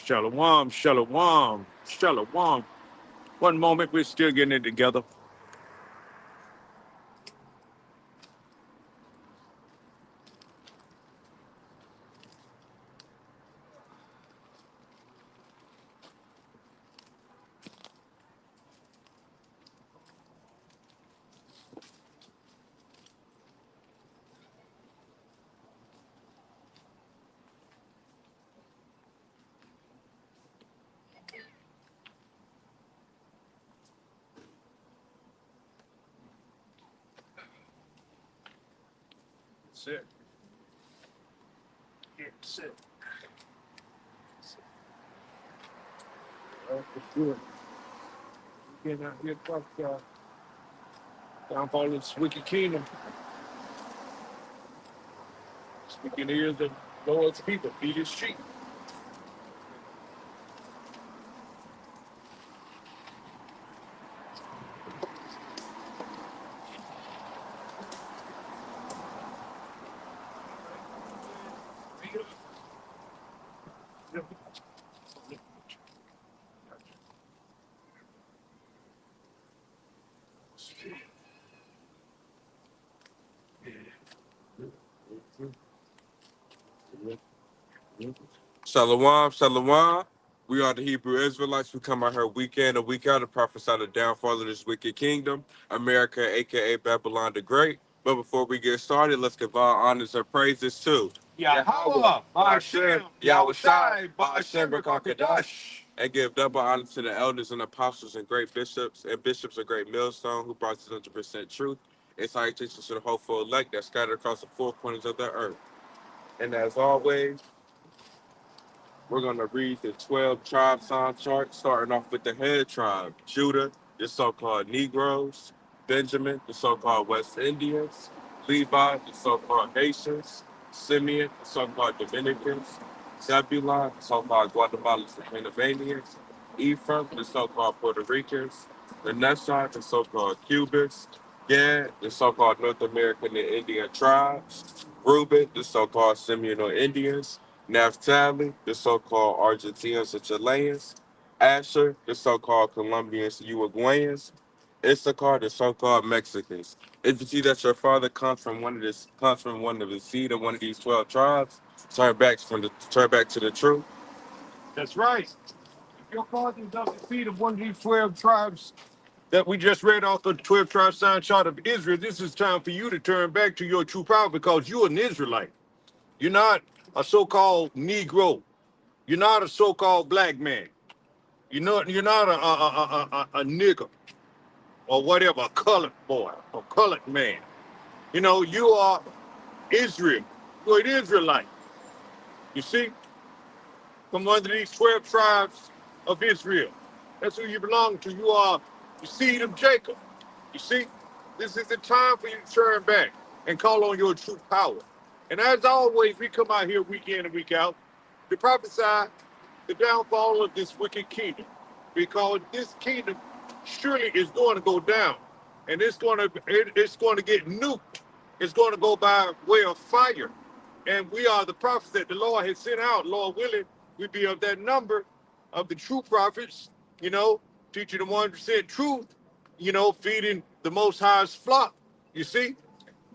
Shalom, shalom, shalom. One moment, we're still getting it together. That's it. That's it. That's good. Getting out here, talk downfall of this wicked kingdom. Speaking ears of Lord's people, feed his sheep. Shalom, shalom. We are the Hebrew Israelites. We come out here week in and week out to prophesy the downfall of this wicked kingdom, America, aka Babylon the Great. But before we get started, let's give our honors and praises to Yahweh, Ba'ashem, Yahushai, Ba'ashem, Rakakadash. And give double honor to the elders and apostles and great bishops and bishops of great millstone who brought us 100% truth and salutations to the hopeful elect that scattered across the four corners of the earth. And as always, we're going to read the 12 tribe sign chart, starting off with the head tribe, Judah, the so-called Negroes, Benjamin, the so-called West Indians, Levi, the so-called Haitians, Simeon, the so-called Dominicans, Zebulon, the so-called Guatemalans and Pennsylvanians, Ephraim, the so-called Puerto Ricans, Manasseh, the so-called Cubans, Gad, the so-called North American and Indian tribes, Reuben, the so-called Seminole Indians, Naphtali, the so-called Argentinians and Chileans, Asher, the so-called Colombians and Uruguayans, Issachar, the so-called Mexicans. If you see that your father comes from one of the seed of one of these 12 tribes, turn back to the truth. That's right. If your father is of the seed of one of these 12 tribes that we just read off the 12 tribe sign chart of Israel, this is time for you to turn back to your true power because you're an Israelite. You're not a so-called Negro. You're not a so-called black man. You're not a nigger or whatever, a colored boy or colored man. You are Israel. You're an Israelite. You see, from one of these 12 tribes of Israel. That's who you belong to. You are the seed of Jacob. You see, this is the time for you to turn back and call on your true power. And as always, we come out here week in and week out to prophesy the downfall of this wicked kingdom, because this kingdom surely is going to go down, and it's going to get nuked. It's going to go by way of fire, and we are the prophets that the Lord has sent out. Lord willing, we be of that number of the true prophets. Teaching the 100% truth. Feeding the Most High's flock. You see,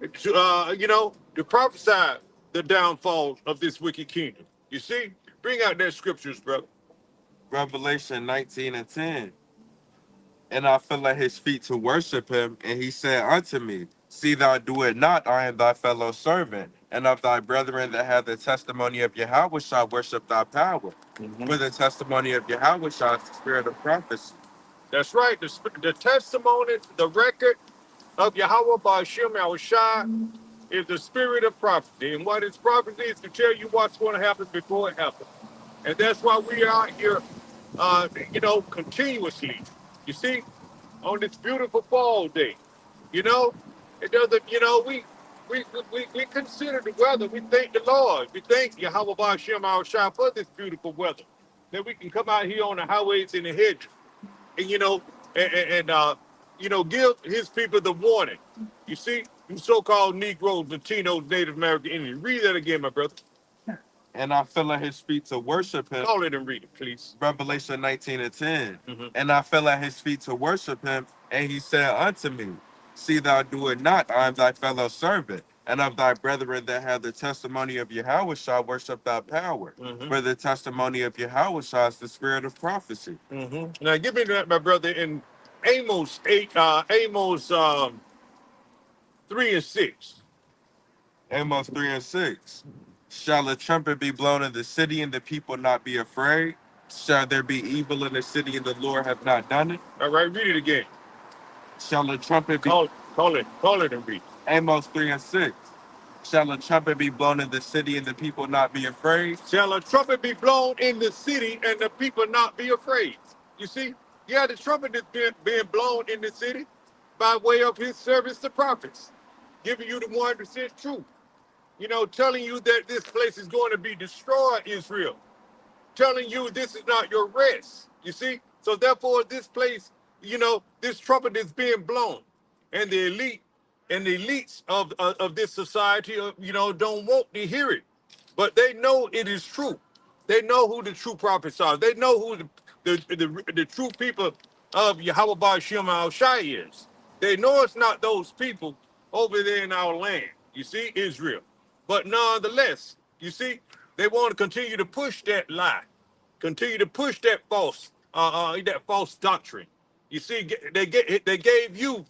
to prophesy the downfall of this wicked kingdom. You see, bring out their scriptures, brother. Revelation 19:10. And I fell at his feet to worship him, and he said unto me, See thou do it not, I am thy fellow servant, and of thy brethren that have the testimony of Yahweh shall worship thy power. For the testimony of Yahweh shall is the spirit of prophecy. That's right. The testimony, the record of Yahweh Ba'ashem Yahushai is the spirit of prophecy. And what is prophecy is to tell you what's going to happen before it happens. And that's why we are here, continuously. You see, on this beautiful fall day, it doesn't, we consider the weather. We thank the Lord. We thank Yahweh Ba'ashem Yahushai for this beautiful weather, that we can come out here on the highways and the hedges and give his people the warning. You see, you so-called Negroes, Latinos, Native American Indians. Read that again, my brother. And I fell at his feet to worship him. Call it and read it, please. Revelation 19:10. And I fell at his feet to worship him, and he said unto me, See thou do it not, I am thy fellow servant, and of thy brethren that have the testimony of Yahweh shall worship thy power. For the testimony of Yahweh is the spirit of prophecy. Now give me that, my brother, in Amos 3 and 6. Amos 3:6. Shall a trumpet be blown in the city, and the people not be afraid? Shall there be evil in the city, and the Lord have not done it? All right, read it again. Shall a trumpet be... Call it and read. Amos 3:6. Shall a trumpet be blown in the city, and the people not be afraid? Shall a trumpet be blown in the city, and the people not be afraid? You see, yeah, the trumpet is being blown in the city by way of his service to prophets, giving you the 100% truth. You know, telling you that this place is going to be destroyed, Israel. Telling you this is not your rest. You see? So therefore, this place, you know, this trumpet is being blown. And the elite and the elites of this society, you know, don't want to hear it. But they know it is true. They know who the true prophets are. They know who the true people of Yahweh Ba'ashem Al-Shai is. They know it's not those people over there in our land. You see, Israel. But nonetheless, you see, they want to continue to push that lie, continue to push that false doctrine. You see, they gave you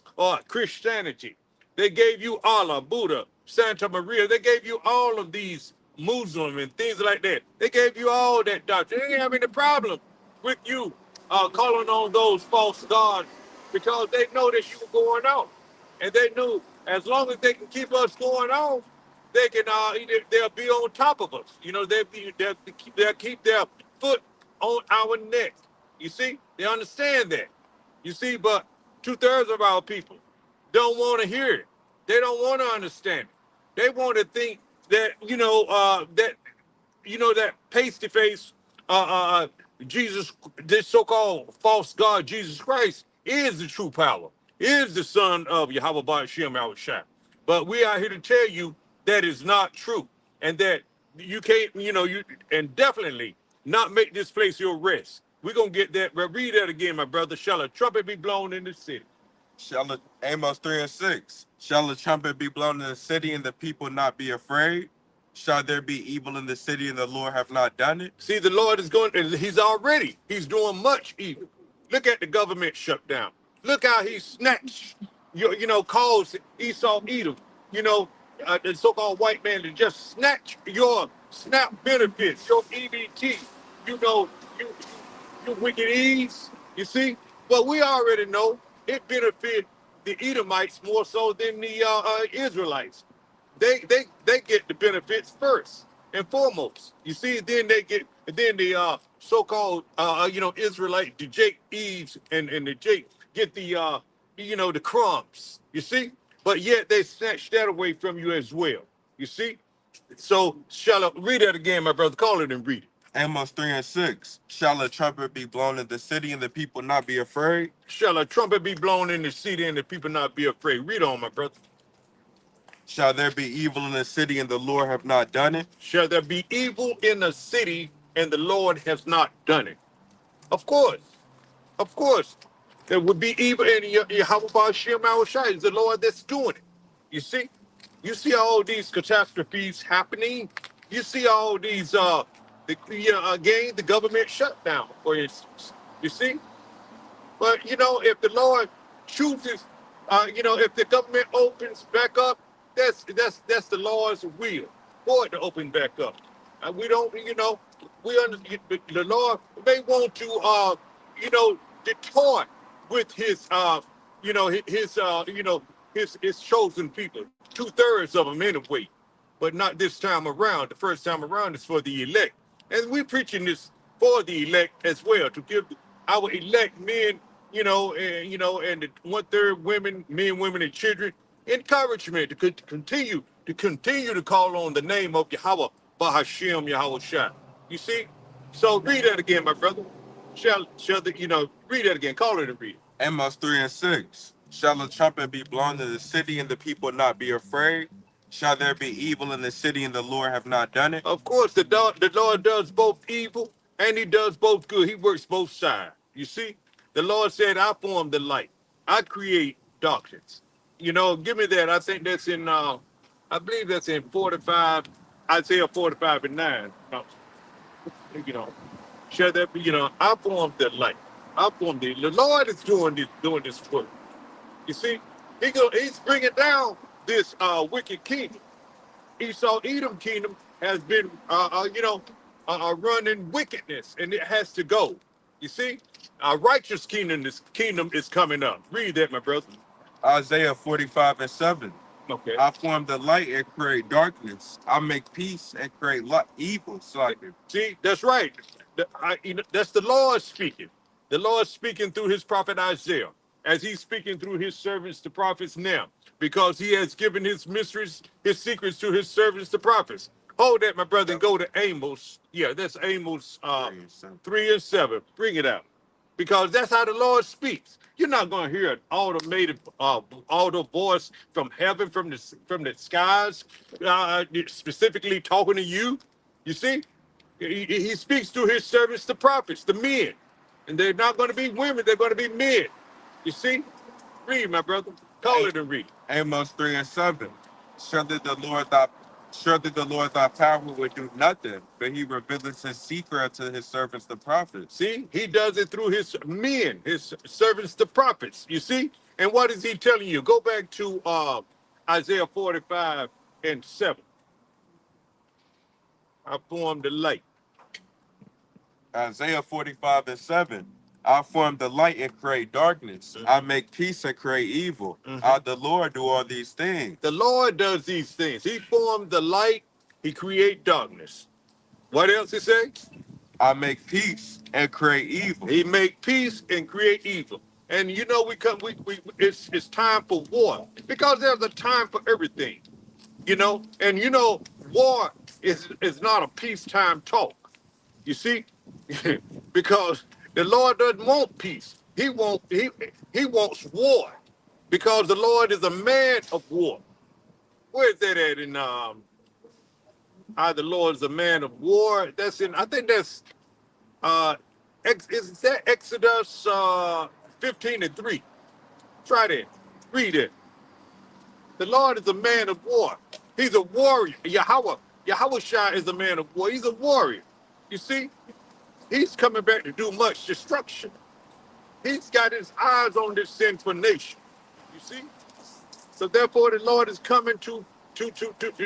Christianity, they gave you Allah, Buddha, Santa Maria, they gave you all of these Muslim and things like that. They gave you all that doctrine. They didn't have any problem with you calling on those false gods because they know that you were going on, and they knew as long as they can keep us going on, they can they'll be on top of us. You know, they'll keep their foot on our neck. You see, they understand that. You see, but 2/3 of our people don't want to hear it. They don't want to understand it. They want to think that that face-to-face Jesus, this so-called false God, Jesus Christ, is the true power, is the son of Yahweh Ba'ashem Al-Shai. But we are here to tell you that is not true, and that you can't, and definitely not make this place your rest. We're going to get that. Read that again, my brother. Shall a trumpet be blown in the city? Amos 3:6. Shall a trumpet be blown in the city, and the people not be afraid? Shall there be evil in the city, and the Lord have not done it? See, the Lord is he's doing much evil. Look at the government shutdown. Look how he snatched, caused Esau, Edom, the so-called white man to just snatch your SNAP benefits, your EBT, you wicked ease, you see? But we already know it benefit the Edomites more so than the Israelites. They get the benefits first and foremost. You see, then the so-called Israelite, the Jake Eves and the Jake get the the crumbs. You see, but yet they snatch that away from you as well. You see, so shall I read that again, my brother? Call it and read it. Amos 3:6. Shall a trumpet be blown in the city, and the people not be afraid? Shall a trumpet be blown in the city, and the people not be afraid? Read on, my brother. Shall there be evil in the city, and the Lord have not done it? Shall there be evil in the city, and the Lord has not done it? Of course. There would be evil in Yahweh Ba'ashem Al-Shai is the Lord that's doing it. You see? You see all these catastrophes happening. You see all these, again, the government shutdown, for instance. You see? But, if the Lord chooses, if the government opens back up, that's the Lord's will for it to open back up. And we don't, the Lord may want to, detour with his, his chosen people, 2/3 of them anyway, but not this time around. The first time around is for the elect, and we're preaching this for the elect as well, to give our elect men, and the 1/3 women, men, women, and children encouragement to continue to call on the name of Yahweh Ba'ashem Yahweh Shai. You see, so read that again, my brother. Shall read that again. Call it and read it. Amos 3:6. Shall a trumpet be blown in the city, and the people not be afraid? Shall there be evil in the city and the Lord have not done it? Of course, the Lord does both evil and he does both good. He works both sides. You see, the Lord said, I form the light. I create darkness. You know, give me that. I think that's in, I believe that's in 45, Isaiah 45 and 9. You know, shall that be, you know, I form the light. I form the Lord is doing this work. You see, he's bringing down this wicked kingdom. Esau Edom kingdom has been, running wickedness, and it has to go. You see, a righteous kingdom is coming up. Read that, my brother. Isaiah 45 and 7. Okay. I form the light and create darkness. I make peace and create evil. See, that's right. That's the Lord speaking. The Lord speaking through his prophet Isaiah, as he's speaking through his servants, the prophets now, because he has given his mysteries, his secrets to his servants, the prophets. Hold that, my brother, and go to Amos. Yeah, that's Amos 3 and 7. Bring it out. Because that's how the Lord speaks. You're not going to hear an automated auto voice from heaven, from the skies, specifically talking to you. You see, he speaks to his servants, the prophets, the men, and they're not going to be women; they're going to be men. You see, read, my brother. Call it and read. Amos 3 and 7. Surely the Lord thy Surely the Lord thy power would do nothing, but he revealeth his secret to his servants the prophets. See, he does it through his men, his servants, the prophets. You see, and what is he telling you? Go back to Isaiah 45 and 7. I formed the light. Isaiah 45 and 7. I form the light and create darkness. I make peace and create evil. I, the Lord, do all these things. The Lord does these things. He formed the light. He create darkness. What else he say? I make peace and create evil. He make peace and create evil. And you know, it's time for war, because there's a time for everything. You know, and you know, war is not a peacetime talk. You see, because the Lord doesn't want peace. He wants war, because the Lord is a man of war. Where is that at in the Lord is a man of war? That's in, I think that's is that Exodus 15 and 3. Try that. Read it. The Lord is a man of war. He's a warrior. Yahweh Shai is a man of war. He's a warrior. You see, he's coming back to do much destruction. He's got his eyes on this sinful nation. You see? So therefore the Lord is coming to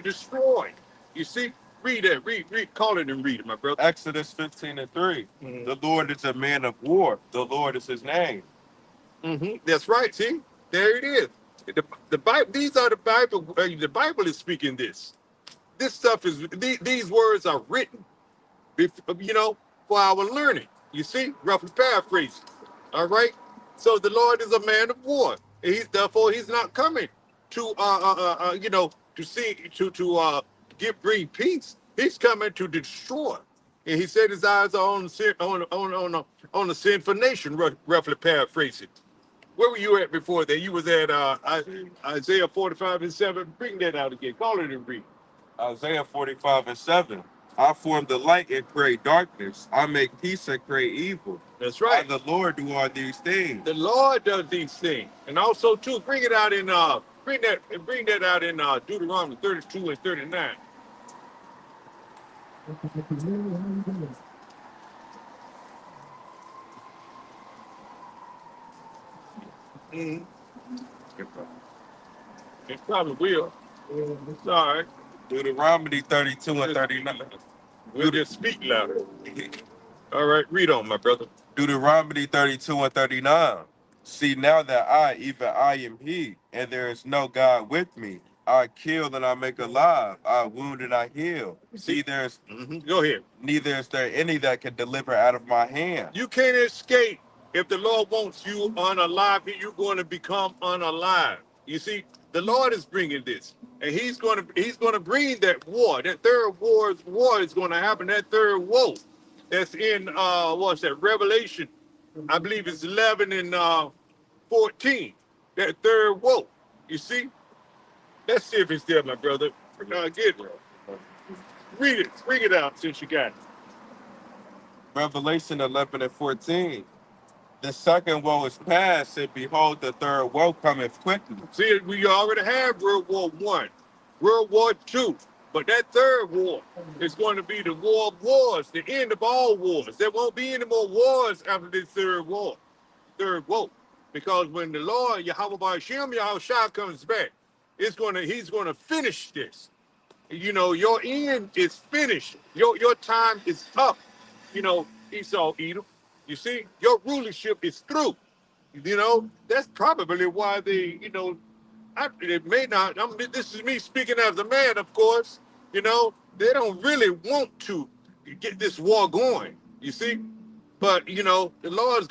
destroy. You see? Read that. Read, call it and read it, my brother. Exodus 15 and 3. The Lord is a man of war. The Lord is his name. That's right. See? There it is. The Bible, these are the Bible. The Bible is speaking this. This stuff is, these words are written, you know, for our learning. You see? Roughly paraphrasing. All right? So the Lord is a man of war. Therefore, he's not coming to, to see, to bring peace. He's coming to destroy. And he said his eyes are on the sinful nation, roughly paraphrasing. Where were you at before that? You was at Isaiah 45 and 7. Bring that out again. Call it and read. Isaiah 45 and 7. I form the light and create darkness. I make peace and create evil. That's right. I, the Lord, do all these things. The Lord does these things. And also, too, bring it out in bring that out in Deuteronomy 32 and 39. Mm-hmm. It probably will. It's all right. Deuteronomy 32 and 39. We'll just speak louder. All right, read on, my brother. Deuteronomy 32 and 39. See now that I, even I am he, and there is no God with me. I kill and I make alive. I wound and I heal. See, there's Go ahead. Neither is there any that can deliver out of my hand. You can't escape. If the Lord wants you unalive, you're going to become unalive. You see, the Lord is bringing this, and He's going to bring that war. That third war is going to happen. That third woe, that's in what's that? Revelation, I believe it's 11 and 14. That third woe. You see, Let's see if it's there, my brother. Get read it out since you got it. Revelation 11 and 14. The second woe is past, and behold, the third woe cometh quickly. See, we already have World War One, World War Two, but that third war is going to be the war of wars, the end of all wars. There won't be any more wars after this third woe, because when the Lord Yahweh Ba'Shem Yahushua comes back, he's gonna finish this. You know, your end is finished. Your time is up. You know, Esau, Edom. You see, your rulership is through. You know, that's probably why they may not. This is me speaking as a man, of course. You know, they don't really want to get this war going. You see, but you know, the Lord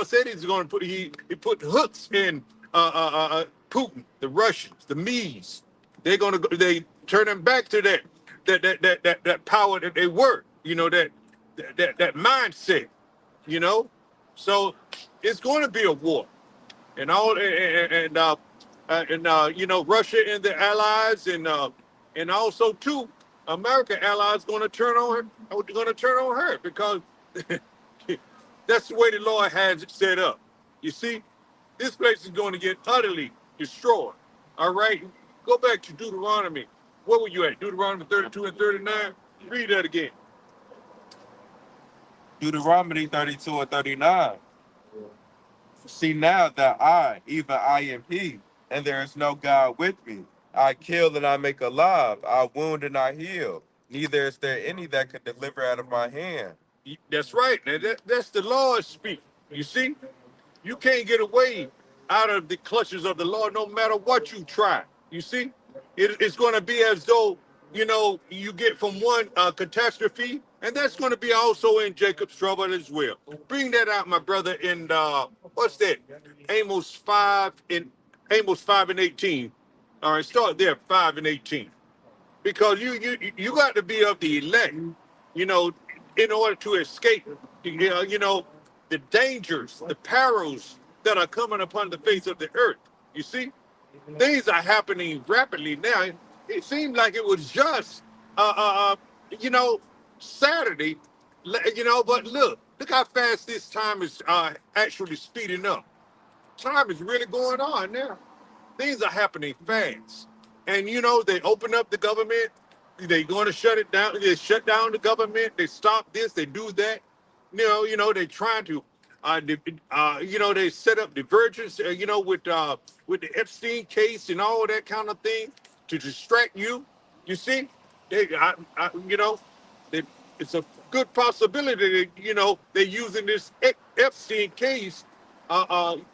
said He's going to put He put hooks in Putin, the Russians, the Medes. They turn them back to that power that they were. You know, that mindset. You know, so it's going to be a war, and all you know, Russia and the allies, and also too, American allies going to turn on her. Going to turn on her because that's the way the Lord has it set up. You see, this place is going to get utterly destroyed. All right, go back to Deuteronomy. Where were you at? Deuteronomy 32 and 39. Read that again. Deuteronomy 32 and 39. See now that I, even I am He, and there is no God with me. I kill and I make alive. I wound and I heal. Neither is there any that can deliver out of my hand. That's right. That's the Lord speak. You see, you can't get away out of the clutches of the Lord no matter what you try. You see, it's going to be as though, you know, you get from one catastrophe, and that's going to be also in Jacob's trouble as well. Bring that out, my brother, in what's that? Amos 5 and Amos 5 and 18. All right, start there, 5 and 18. Because you got to be of the elect, you know, in order to escape, you know, the dangers, the perils that are coming upon the face of the earth. You see, things are happening rapidly now. It seemed like it was just, you know, Saturday, you know, but look how fast this time is actually speeding up. Time is really going on now. Things are happening fast. And you know, they open up the government, they're going to shut it down, they shut down the government, they stop this, they do that. You know, they're trying to you know, they set up divergence, you know, with the Epstein case and all that kind of thing to distract you. You see, you know, they, it's a good possibility that, you know, they're using this Epstein case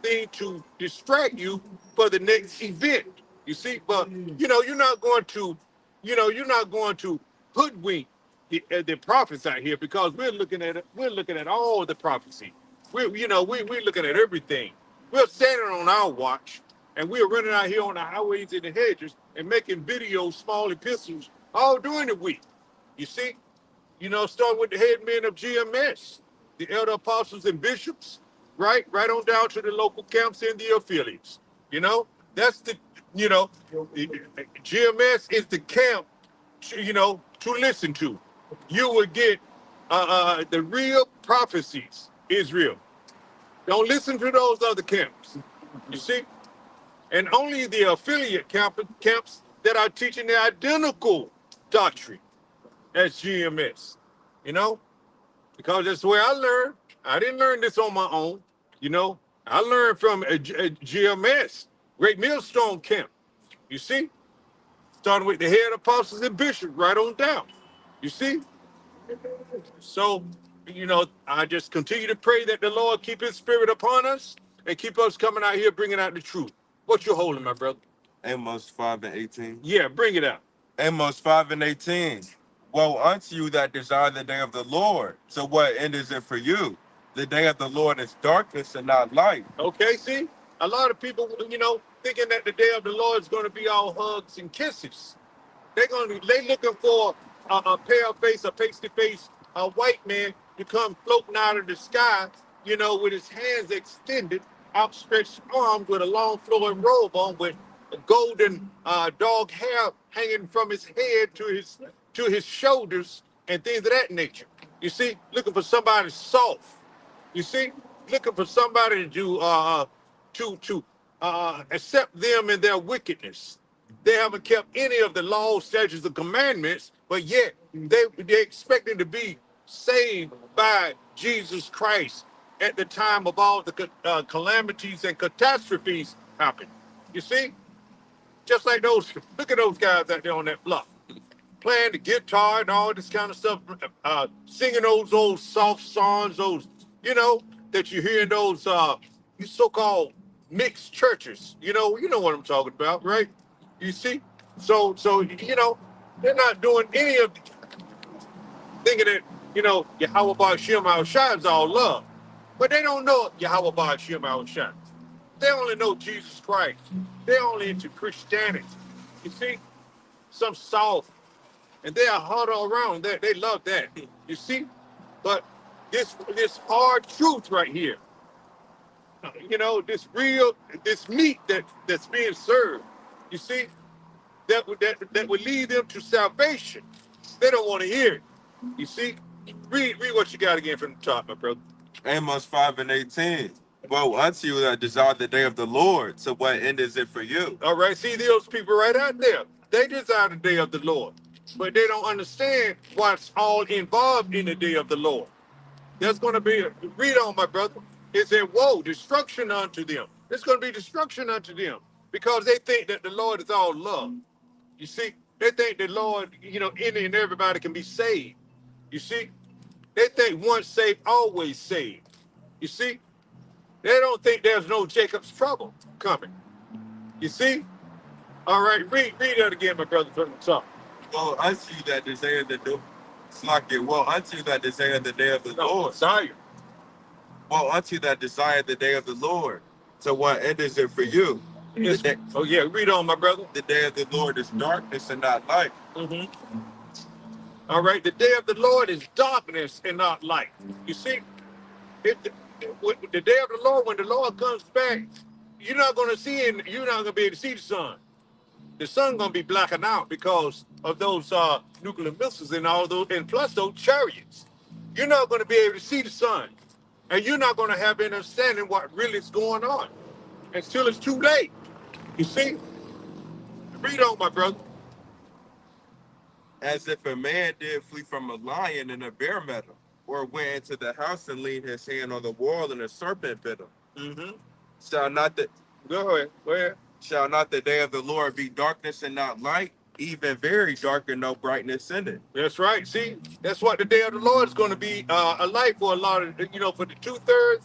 thing to distract you for the next event. You see, but you know, you're not going to hoodwink the prophets out here because we're looking at all the prophecy. We're looking at everything. We're standing on our watch, and we're running out here on the highways and the hedges and making videos, small epistles, all during the week. You see, you know, starting with the head men of GMS, the elder apostles and bishops, right on down to the local camps and the affiliates. You know, that's you know, GMS is the camp, you know, to listen to. You will get the real prophecies, Israel. Don't listen to those other camps. You see, and only the affiliate camps that are teaching the identical doctrine as GMS. You know, because that's where I learned. I didn't learn this on my own. You know, I learned from a GMS, Great Millstone Camp. You see, starting with the head apostles and bishops, right on down. You see, so you know, I just continue to pray that the Lord keep His Spirit upon us and keep us coming out here bringing out the truth. What you holding, my brother? Amos 5 and 18. Yeah, bring it out. Amos 5 and 18. Woe unto you that desire the day of the Lord. So what end is it for you? The day of the Lord is darkness and not light. Okay, see, a lot of people, you know, thinking that the day of the Lord is going to be all hugs and kisses. They looking for a pale face, a face to face, a white man to come floating out of the sky, you know, with his hands extended, outstretched arms, with a long flowing robe on, with golden dog hair hanging from his head to his shoulders and things of that nature. You see, looking for somebody soft. You see, looking for somebody to accept them in their wickedness. They haven't kept any of the laws, statutes, and commandments, but yet they expecting to be saved by Jesus Christ at the time of all the calamities and catastrophes happen. You see, just like those, look at those guys out there on that bluff, playing the guitar and all this kind of stuff, singing those old soft songs, those, that you hear in those so-called mixed churches. You know what I'm talking about, right? You see? So they're not doing any of thinking that, Yahweh Ba'Shem Al-Shai is all love. But they don't know Yahweh Ba'Shem Al-Shai. They only know Jesus Christ. They're only into Christianity. You see? Some soft. And they are hard all around. They love that. You see? But this hard truth right here, this meat that's being served, you see, that would lead them to salvation. They don't want to hear it. You see? Read what you got again from the top, my brother. Amos 5:18. Woe unto you that desire the day of the Lord. To what end is it for you? All right, see those people right out there. They desire the day of the Lord, but they don't understand what's all involved in the day of the Lord. There's going to be, read on, my brother. It said, woe, destruction unto them. There's going to be destruction unto them because they think that the Lord is all love. You see, they think the Lord, any and everybody can be saved. You see, they think once saved, always saved. You see, they don't think there's no Jacob's trouble coming. You see? All right, read that again, my brother, from the top. Woe unto you that desire the day. Woe unto you that desire the day of the Lord. Desire. Woe unto you that desire the day of the Lord. To what end is it for you? Oh yeah, read on, my brother. The day of the Lord is darkness and not light. Mm-hmm. All right, the day of the Lord is darkness and not light. You see, the day of the Lord, when the Lord comes back, you're not going to see it. You're not going to be able to see the sun. The sun going to be blacking out because of those nuclear missiles and all those, and plus those chariots. You're not going to be able to see the sun, and you're not going to have any understanding what really is going on until it's too late. You see? Read on, my brother. As if a man did flee from a lion in a bare meadow, or went into the house and leaned his hand on the wall and a serpent bit him. Mm-hmm. Shall not the Go ahead. Shall not the day of the Lord be darkness and not light, even very dark and no brightness in it? That's right. See, that's what the day of the Lord is going to be a light for a lot of, for the 2/3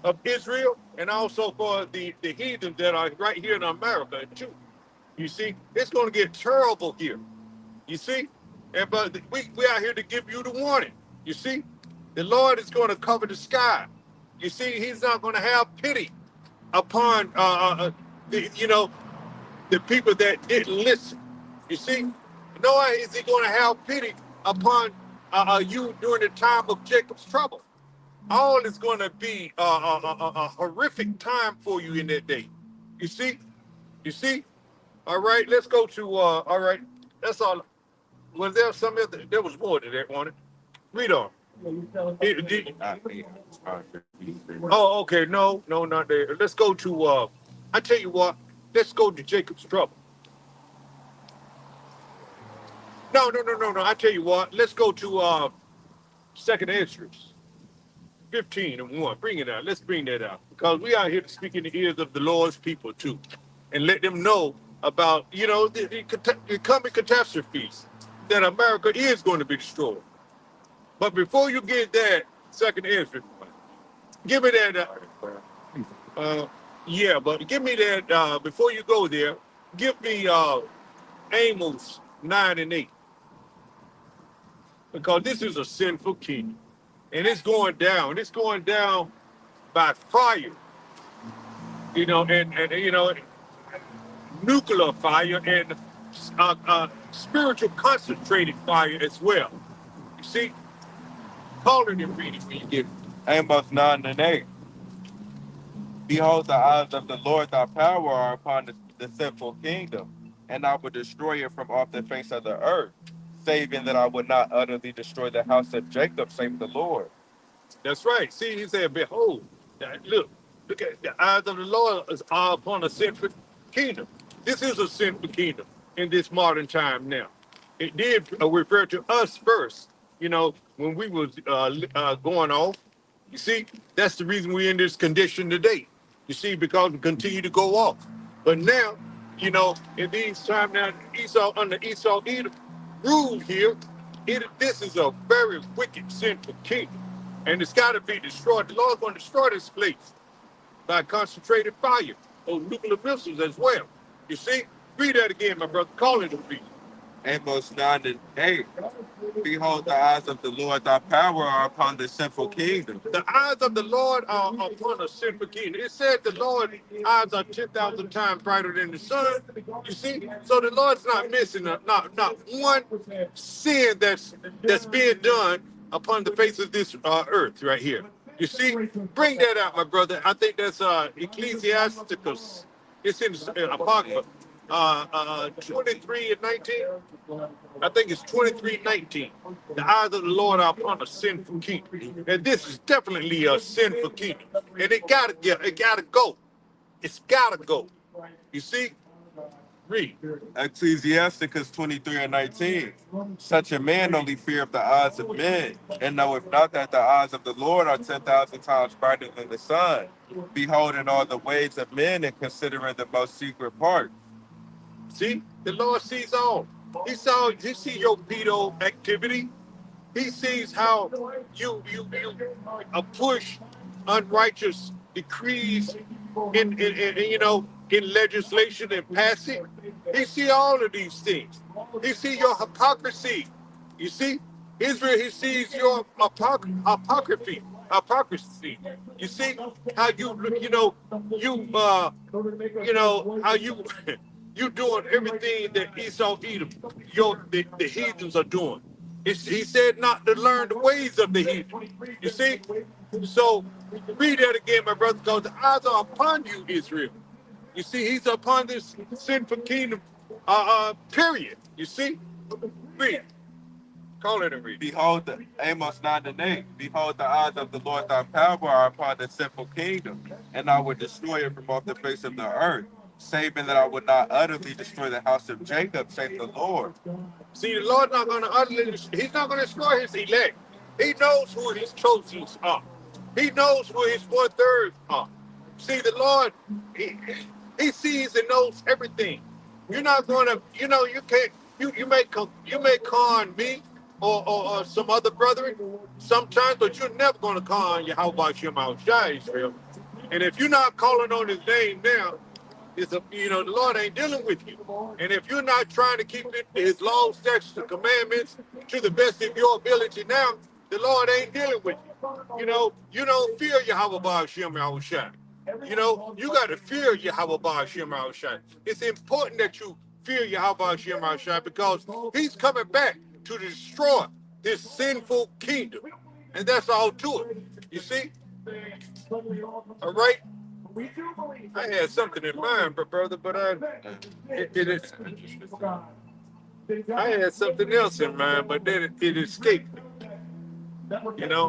of Israel, and also for the heathens that are right here in America too. You see, it's going to get terrible here. You see, but we are here to give you the warning. You see, the Lord is going to cover the sky. You see, He's not going to have pity upon the people that didn't listen. You see, nor is He going to have pity upon you during the time of Jacob's trouble. All is going to be a horrific time for you in that day. You see? All right, let's go to, all right, that's all. Was there some other, there was more to that, wasn't it? Read on. Oh, okay, no, not there. Let's go to, I tell you what, let's go to Jacob's trouble. No, I tell you what, let's go to 2nd Ezra 15:1. Bring it out. Let's bring that out. Because we are here to speak in the ears of the Lord's people too. And let them know about, the coming catastrophes that America is going to be destroyed. But before you get that, 2nd Ezra, give me that, but give me that, before you go there, give me Amos 9:8. Because this is a sinful king. And it's going down. It's going down by fire. And nuclear fire and spiritual concentrated fire as well. You see? Call it and read it when you get it. Amos 9:8. Behold, the eyes of the Lord thy power are upon the sinful kingdom, and I would destroy it from off the face of the earth, saving that I would not utterly destroy the house of Jacob, save the Lord. That's right. See, he said, behold, look at the eyes of the Lord is all upon a sinful kingdom. This is a sinful kingdom in this modern time now. It did refer to us first, when we was going off. You see, that's the reason we're in this condition today. You see, because we continue to go off. But now, in these times now, Esau, under Esau Edom rule here, this is a very wicked, sinful kingdom. And it's got to be destroyed. The Lord's going to destroy this place by concentrated fire or nuclear missiles as well. You see? Read that again, my brother. Call it a read. Amos 9 and 8. Behold, the eyes of the Lord thy power are upon the sinful kingdom. The eyes of the Lord are upon a sinful kingdom. It said the Lord's eyes are 10,000 times brighter than the sun. You see? So the Lord's not missing not one sin that's being done upon the face of this earth right here. You see? Bring that out, my brother. I think that's Ecclesiasticus. It's in Apocrypha. 23 and 19. I think it's 23:19. The eyes of the Lord are upon a sinful kingdom. And this is definitely a sinful kingdom. And it gotta go. It's gotta go. You see? Read. Ecclesiasticus 23 and 19. Such a man only feareth the eyes of men, and knoweth not that the eyes of the Lord are 10,000 times brighter than the sun, beholding all the ways of men and considering the most secret part. See? The Lord sees all. He see your pedo activity. He sees how you push unrighteous decrees in legislation and pass it. He see all of these things. He see your hypocrisy. You see, Israel. He sees your hypocrisy. You see how how you you doing everything that Esau Edom, the heathens are doing. He said not to learn the ways of the heathen. You see? So read that again, my brother, because the eyes are upon you, Israel. You see, he's upon this sinful kingdom, period. You see? Read. Call it and read. Behold, Amos 9 and 8. Behold, the eyes of the Lord thy power are upon the sinful kingdom, and I will destroy it from off the face of the earth, saving that I would not utterly destroy the house of Jacob, save the Lord. See, the Lord not going to utterly, he's not going to destroy his elect. He knows who his chosen are. He knows who his 1/3 are. See, the Lord, he sees and knows everything. You're not going to, you can't, you may con me or some other brethren sometimes, but you're never going to con Yahweh Shem Shai, Israel. And if you're not calling on his name now, the Lord ain't dealing with you. And if you're not trying to keep his laws, statutes, and commandments to the best of your ability now, the Lord ain't dealing with you. You don't fear Yahweh Shem Shai. You got to fear Yahweh Shem Shai. It's important that you fear Yahweh Shem Shai because he's coming back to destroy this sinful kingdom. And that's all to it. You see? All right? I had something in mind, brother, but I had something else in mind, but then it escaped me.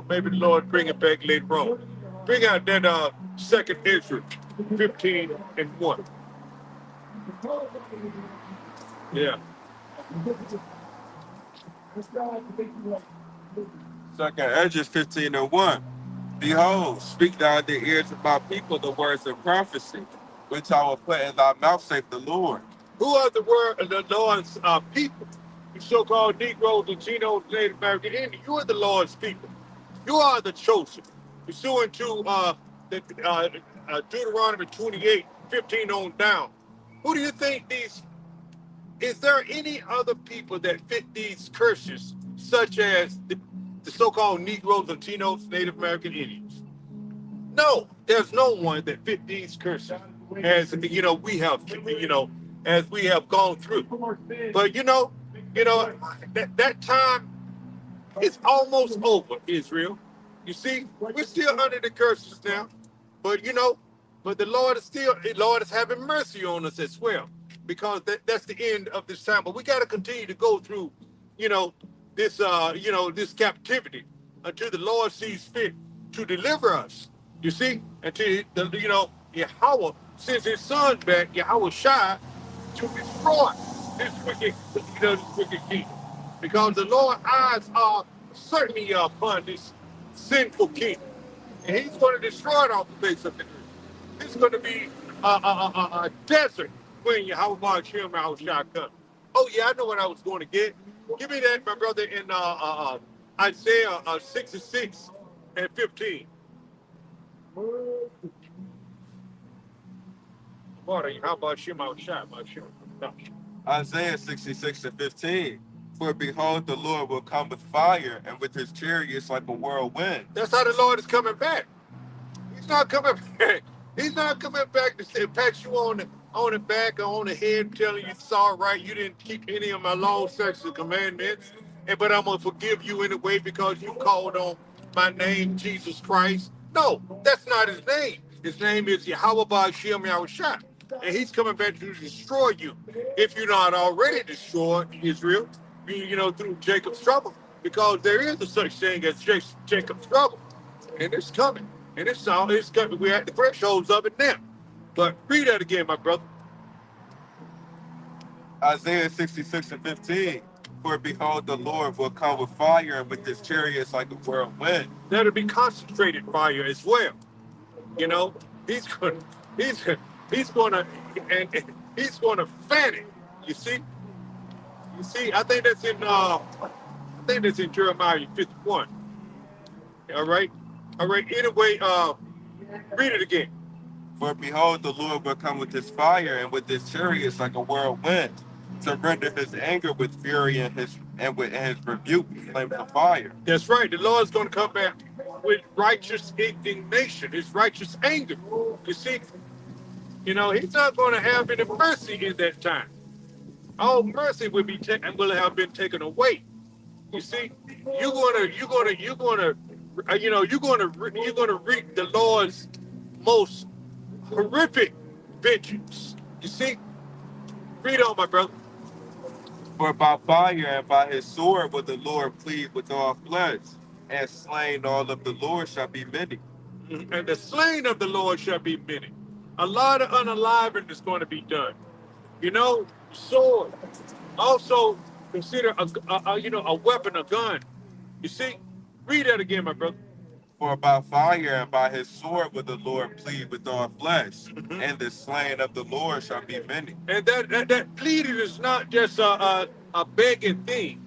Maybe the Lord bring it back later on. Bring out that second Ezra 15 and 1. Yeah. Second Ezra 15 and 1. Behold, speak thou in the ears of my people the words of prophecy, which I will put in thy mouth, saith the Lord. Who are the Lord's people? You so-called Negroes, Latinos, Native American Indians. You are the Lord's people. You are the chosen. Pursuant to Deuteronomy 28:15 on down. Who do you think is there any other people that fit these curses, such as the so-called Negroes, Latinos, Native American Indians? No, there's no one that fit these curses as we have as we have gone through. But that time is almost over, Israel. You see, we're still under the curses now. But But the Lord is having mercy on us as well, because that's the end of this time. But we got to continue to go through, you know, this captivity until the Lord sees fit to deliver us. You see, until Yahweh sends His Son back, Yahweh Shai, to destroy this wicked kingdom, because the Lord's eyes are certainly upon this sinful kingdom, and He's going to destroy it off the face of the earth. It's going to be a desert when Yahweh Shem Shai comes. Oh yeah, I know what I was going to get. Give me that, my brother, in Isaiah 66 and 15. How about Shem Shai? Isaiah 66 and 15. For behold, the Lord will come with fire, and with his chariots like a whirlwind. That's how the Lord is coming back. He's not coming back. He's not coming back to say, pat you on the back or on the head, telling you it's all right. You didn't keep any of my law, statutes, and commandments, but I'm gonna forgive you anyway because you called on my name, Jesus Christ. No, that's not His name. His name is Yahweh Ba'ashem Yahushua, and He's coming back to destroy you if you're not already destroyed, Israel. Through Jacob's trouble, because there is a such thing as Jacob's trouble, and it's coming. And it's coming. We're at the thresholds of it now. But read that again, my brother. Isaiah 66 and 15. For behold, the Lord will come with fire, and with his chariots like a whirlwind. That'll be concentrated fire as well. He's going, he's going to, and he's going to fan it. You see, I think that's in Jeremiah 51. All right. Anyway, read it again. For behold, the Lord will come with his fire, and with his chariots like a whirlwind, to render his anger with fury and his rebuke with flames of fire. That's right. The Lord's going to come back with righteous indignation, his righteous anger. You see, He's not going to have any mercy in that time. All mercy will have been taken away. You see, you're gonna reap the Lord's most horrific vengeance. You see, read on, my brother. For by fire and by his sword will the Lord plead with all flesh, and slain all of the Lord shall be many. And the slain of the Lord shall be many. A lot of unaliving is going to be done. Sword. Also consider a weapon, a gun. You see, read that again, my brother. For by fire and by his sword will the Lord plead with all flesh, and the slain of the Lord shall be many. And that pleading is not just a begging thing.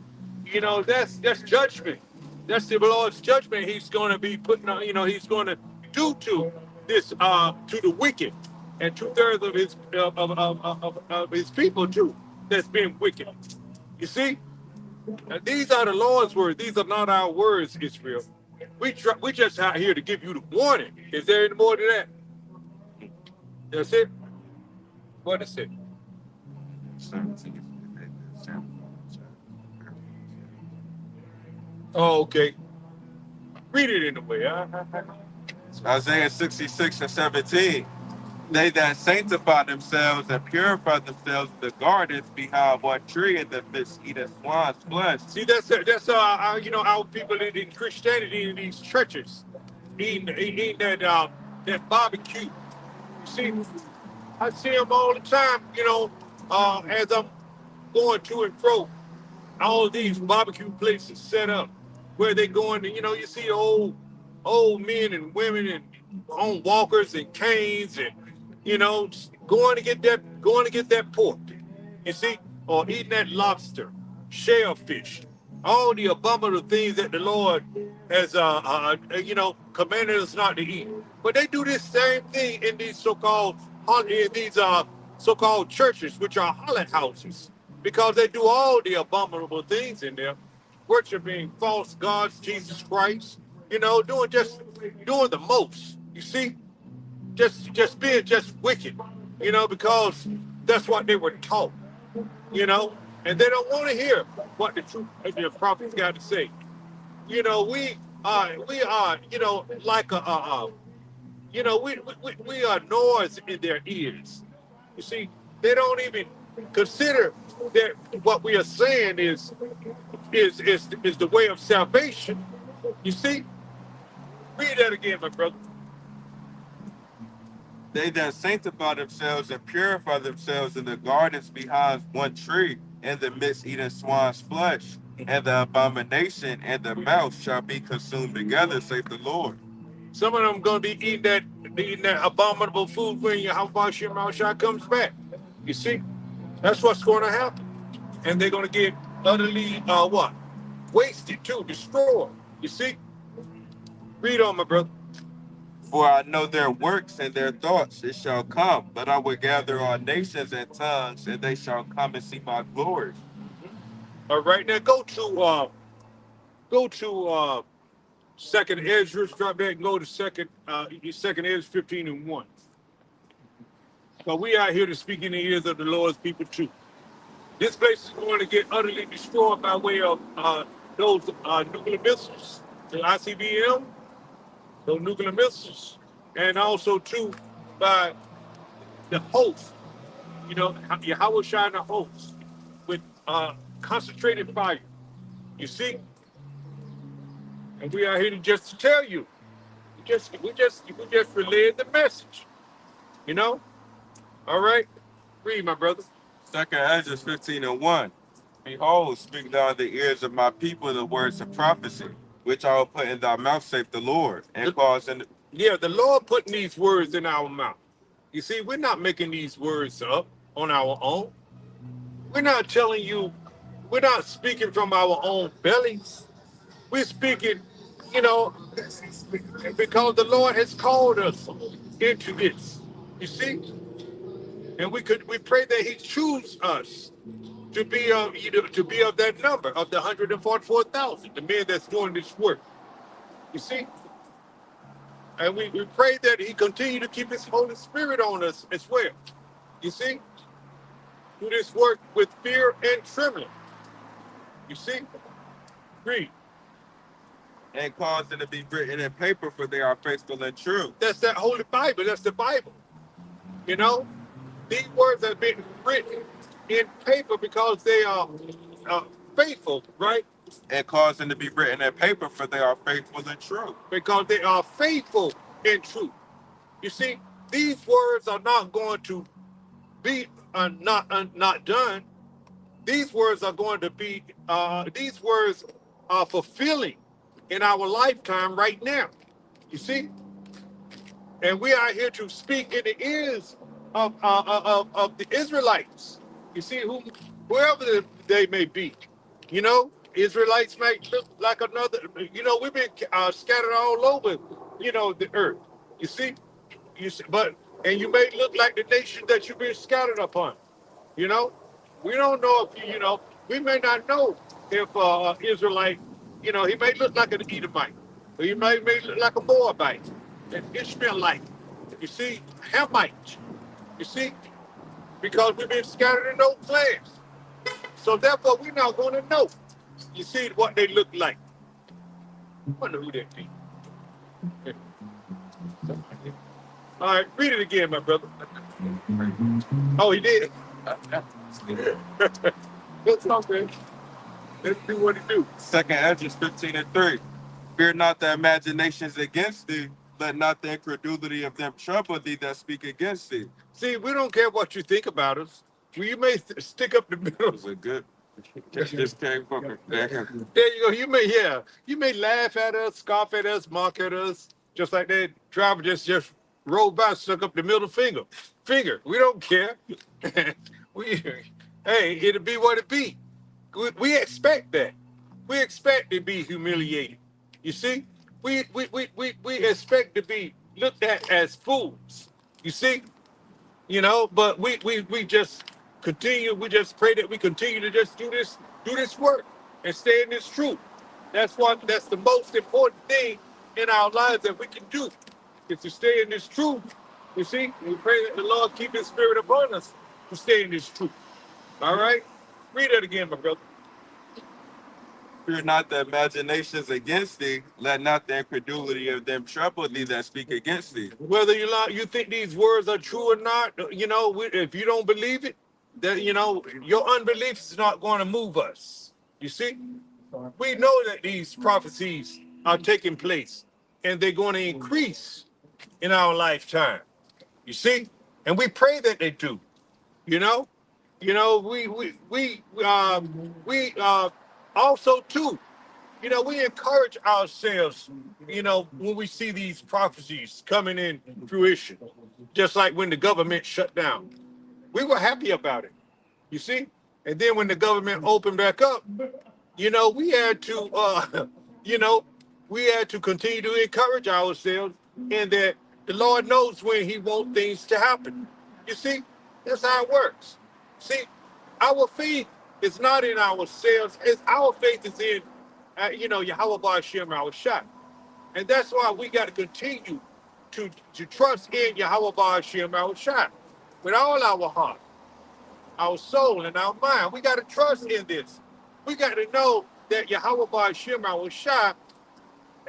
That's judgment. That's the Lord's judgment. He's going to be putting on. He's going to do to this to the wicked, and 2/3 of his people too. That's been wicked. You see, these are the Lord's words. These are not our words, Israel. We just out here to give you the warning. Is there any more to that? That's it. What is it? Oh, okay. Read it in a way. Isaiah 66 and 17. They that sanctify themselves and purify themselves in the gardens behind one tree in the midst eating swine's flesh. See, that's our people in Christianity in these churches eating that barbecue. You see, I see them all the time. As I'm going to and fro, all of these barbecue places set up where they going to. You see old men and women and on walkers and canes and going to get that pork, you see, or eating that lobster, shellfish, all the abominable things that the Lord has commanded us not to eat. But they do this same thing in these so-called churches, which are holiday houses, because they do all the abominable things in there, worshiping false gods, Jesus Christ, doing the most, you see. Just being wicked, because that's what they were taught, and they don't want to hear what the truth of the prophets got to say. We are like You know, we are noise in their ears. You see, they don't even consider that what we are saying is the way of salvation. You see, read that again, my brother. They that sanctify themselves and purify themselves in the gardens behind one tree, in the midst eating swine's flesh, and the abomination and the mouth shall be consumed together, saith the Lord. Some of them gonna be eating that abominable food when your Mount comes back. You see, that's what's going to happen, and they're gonna get utterly what wasted too, destroyed. You see, read on, my brother. For I know their works and their thoughts, it shall come, but I will gather all nations and tongues, and they shall come and see my glory. All right, now go to Second Ezra. Drop that and go to Second Ezra 15:1. So we out here to speak in the ears of the Lord's people too. This place is going to get utterly destroyed by way of those nuclear missiles, the ICBM, those nuclear missiles, and also too by the host. You know, Yahweh shine the host with concentrated fire. You see, and we are here just to tell you. We just relayed the message. You know. All right, read, my brother. Second Ezra 15:1. Behold, speak thou in the ears of my people the words of prophecy, which I will put in thy mouth, saith the Lord, and cause in. Yeah, the Lord putting these words in our mouth. You see, we're not making these words up on our own. We're not telling you, we're not speaking from our own bellies. We're speaking, you know, because the Lord has called us into this. You see? And we pray that He choose us to be to be of that number of the 144,000, the men that's doing this work. You see? And we pray that He continue to keep His Holy Spirit on us as well. You see? Do this work with fear and trembling. You see? Read. And cause it to be written in paper, for they are faithful and true. That's that Holy Bible. That's the Bible. You know? These words have been written in paper because they are faithful, right? And cause them to be written in paper, for they are faithful and true. Because they are faithful and true. You see, these words are not going to be not done. These words are going to be, these words are fulfilling in our lifetime right now. You see? And we are here to speak in the ears of the Israelites. You see, whoever they may be. You know, Israelites might look like another, you know, we've been scattered all over, you know, the earth. You see? And you may look like the nation that you've been scattered upon. You know, we don't know if you know. We may not know if Israelite. You know, he may look like an Edomite, or he may look like a Moabite, an Ishmaelite. You see, Hamite. You see, because we've been scattered in those clans. So therefore, we're not going to know. You see what they look like. I wonder who that be. All right, read it again, my brother. Oh, he did. Let's talk, man. Let's do what he do. Second Ezra 15:3. Fear not the imaginations against thee, let not the incredulity of them trouble thee that speak against thee. See, we don't care what you think about us. Well, you may stick up the middle. Was it good? Just came from there. There you go. You may laugh at us, scoff at us, mock at us, just like that driver just rolled by, stuck up the middle finger. We don't care. Hey, it'll be what it be. We expect that. We expect to be humiliated. You see, we expect to be looked at as fools. You see, you know, but we just continue. We just pray that we continue to just do this work and stay in this truth. That's the most important thing in our lives that we can do is to stay in this truth. You see, we pray that the Lord keep His Spirit upon us to stay in this truth. All right, read that again, my brother. Fear not the imaginations against thee. Let not the incredulity of them trouble thee that speak against thee. Whether you think these words are true or not, if you don't believe it, that your unbelief is not going to move us. You see, we know that these prophecies are taking place, and they're going to increase in our lifetime. You see, and we pray that they do. You know, we also too. We encourage ourselves, when we see these prophecies coming in fruition, just like when the government shut down. We were happy about it, you see? And then when the government opened back up, we had to, you know, we had to continue to encourage ourselves and that the Lord knows when he wants things to happen. You see, that's how it works. See, our faith is not in ourselves. Our faith is in, Yahweh Ba'ashem, our shot. And that's why we got to continue to trust in Yahweh Ba'ashem, our shot, with all our heart, our soul, and our mind. We got to trust in this. We got to know that Yahweh Ba'ashem, our shot,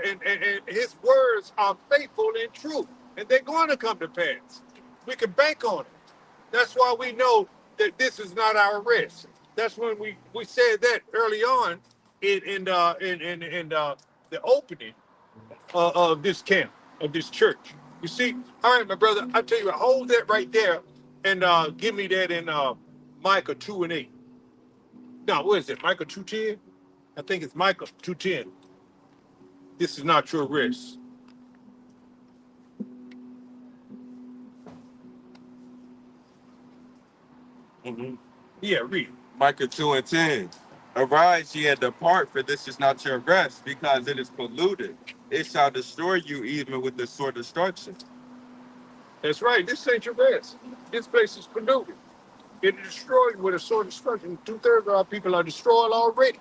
and his words are faithful and true, and they're going to come to pass. We can bank on it. That's why we know that this is not our rest. That's when we said that early on in the opening of this camp, of this church. You see, all right, my brother, I tell you what, hold that right there and give me that in Micah 2:8. No, what is it? Micah 2:10? I think it's Micah 2:10. This is not your rest. Mm-hmm. Yeah, read. Micah 2:10. Arise ye and depart, for this is not your rest, because it is polluted. It shall destroy you even with the sword destruction. That's right. This ain't your rest. This place is polluted. It is destroyed with a sword of destruction. 2/3 of our people are destroyed already.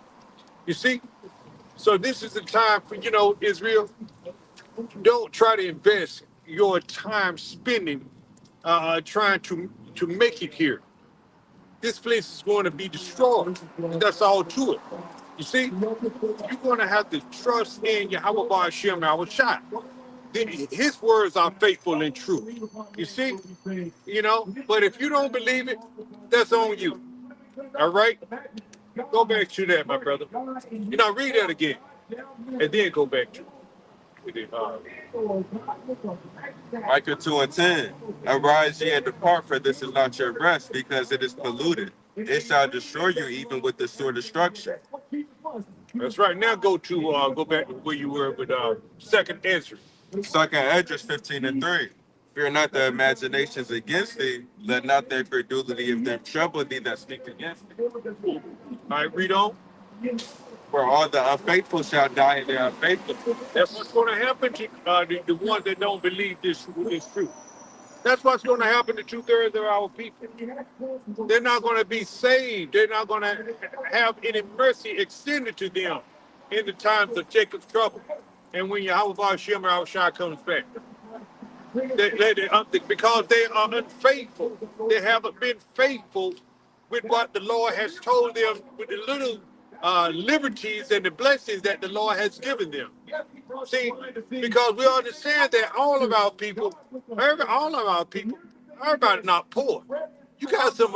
You see? So this is the time for, Israel, don't try to invest your time spending trying to make it here. This place is going to be destroyed. And that's all to it. You see? You're going to have to trust in Yahweh Ba'ashem, our shot. His words are faithful and true. You see? But if you don't believe it, that's on you. All right? Go back to that, my brother. Read that again. And then go back to it. Micah 2:10. Arise ye and depart, for this is not your rest, because it is polluted. It shall destroy you even with the sword destruction. That's right. Now go back to where you were with second Ezra. Second Esdras 15:3. Fear not the imaginations against thee, let not the incredulity of them trouble thee that speak against thee. All right, read on. For all the unfaithful shall die in their unfaithfulness. That's what's going to happen to the ones that don't believe this is true. That's what's going to happen to 2/3 of our people. They're not going to be saved. They're not going to have any mercy extended to them in the times of Jacob's trouble. And when Yahweh Ba'ashem our Shai comes back. Because they are unfaithful. They haven't been faithful with what the Lord has told them, with the little liberties and the blessings that the Lord has given them. See, because we understand that all of our people, everybody not poor. You got some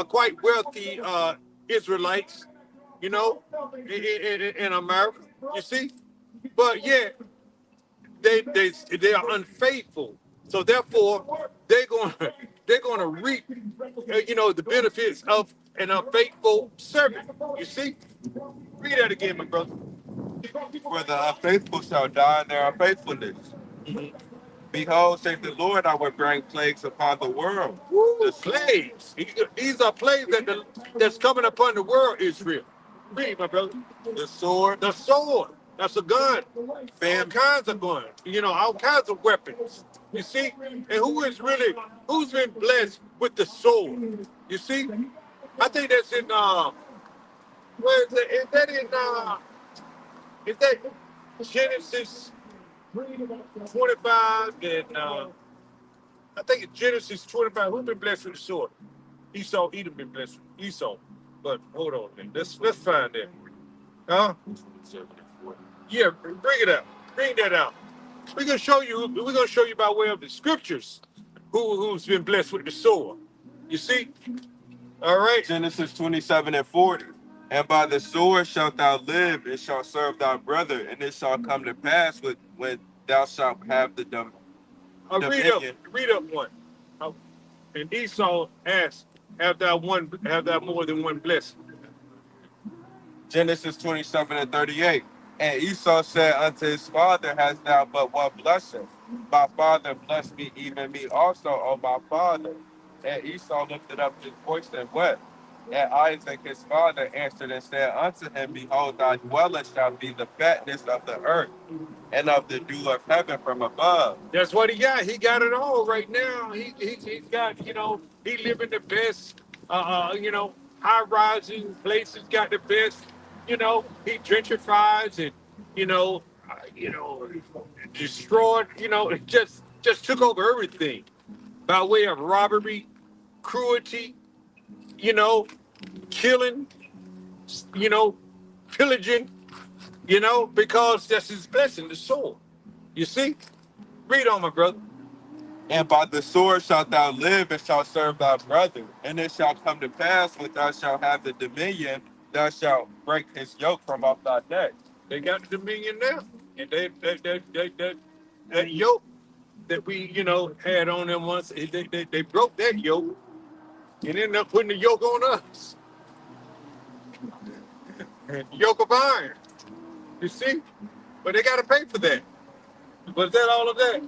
quite wealthy Israelites, in America. You see, but yet they are unfaithful. So therefore, they're going to reap, the benefits of an unfaithful servant. You see, read that again, my brother. For the unfaithful shall die in their unfaithfulness. Behold, saith the Lord, I will bring plagues upon the world. The plagues. These are plagues that's coming upon the world, Israel. Read, my brother. The sword, The sword. That's a gun. All kinds of guns. All kinds of weapons. You see? And who's been blessed with the sword? You see? I think that's in where is it? Is that Genesis 25 and I think it's Genesis 25. Who's been blessed with the sword? Esau, Edom been blessed with Esau. But hold on, man. Let's find that. Huh? Yeah, bring it out. Bring that out. We're gonna show you. We're gonna show you by way of the scriptures who's been blessed with the sword. You see? All right. Genesis 27 and 40. And by the sword shalt thou live, and shalt serve thy brother, and it shall come to pass when thou shalt have the dominion. Read up one. And Esau asked, have thou more than one blessing? Genesis 27 and 38. And Esau said unto his father, Hast thou but one blessing? My father blessed me, even me also, O my father. And Esau lifted up his voice and wept. And Isaac his father answered and said unto him, Behold, thy dwelling shall be the fatness of the earth, and of the dew of heaven from above. That's what he got. He got it all right now. He's got, he living the best, high rising places, got the best, he gentrifies and, you know, you know, destroyed, just took over everything by way of robbery, cruelty, you know, killing, you know, pillaging, because that's his blessing, the soul. You see? Read on, my brother. And by the sword shalt thou live, and shalt serve thy brother. And it shall come to pass, when thou shalt have the dominion, thou shalt break his yoke from off thy neck. They got the dominion now. And that yoke that we, had on them once, they broke that yoke and ended up putting the yoke on us. Yoke of iron. You see? But they got to pay for that. Was that all of that?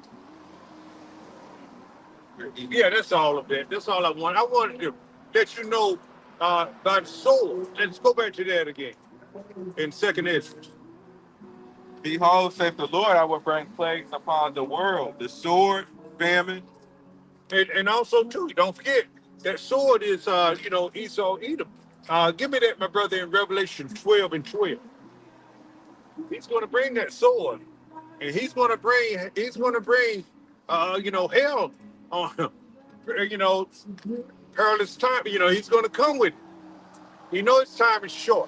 Yeah, that's all of that. That's all I want. I wanted to let you know by the soul. Let's go back to that again in second Ezra. Behold, saith the Lord, I will bring plagues upon the world, the sword, famine. And also, too, don't forget, that sword is, Esau, Edom. Give me that, my brother, in Revelation 12 and 12. He's going to bring that sword. And he's going to bring, hell on, perilous time. He's going to come with it. He knows his time is short.